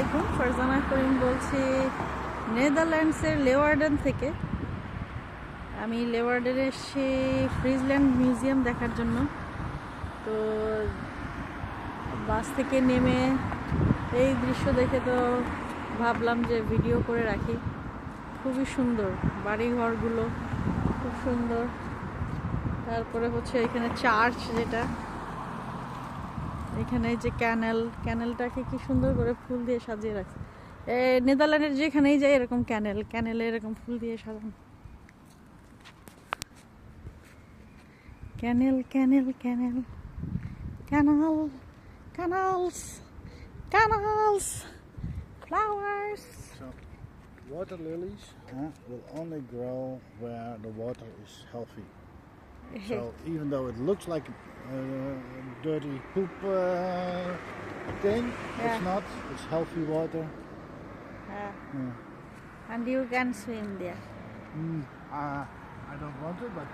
আলাইকুম, ফারজানা করিম বলছি নেদারল্যান্ডসের লেওয়ার্ডেন থেকে। আমি লেওয়ার্ডেনে এসেছি ফ্রিজল্যান্ড মিউজিয়াম দেখার জন্য। তো বাস থেকে নেমে এই দৃশ্য দেখে তো ভাবলাম যে ভিডিও করে রাখি। খুবই সুন্দর বাড়িঘরগুলো, খুব সুন্দর। তারপরে হচ্ছে এখানে চার্চ, যেটা এখানে যে ক্যানেলটাকে কি সুন্দর করে ফুল দিয়ে সাজিয়ে রাখছে। নেদারল্যান্ডের যেখানেই যাই এরকম ক্যানেলে এরকম ফুল দিয়ে সাজানো। ক্যানেল ক্যানেল ক্যানেল canal canals, canals, flowers. So, water lilies will only grow where the water is healthy. So even though it looks like a dirty poop thing, it's not. It's healthy water. And you can swim there. I don't want to, but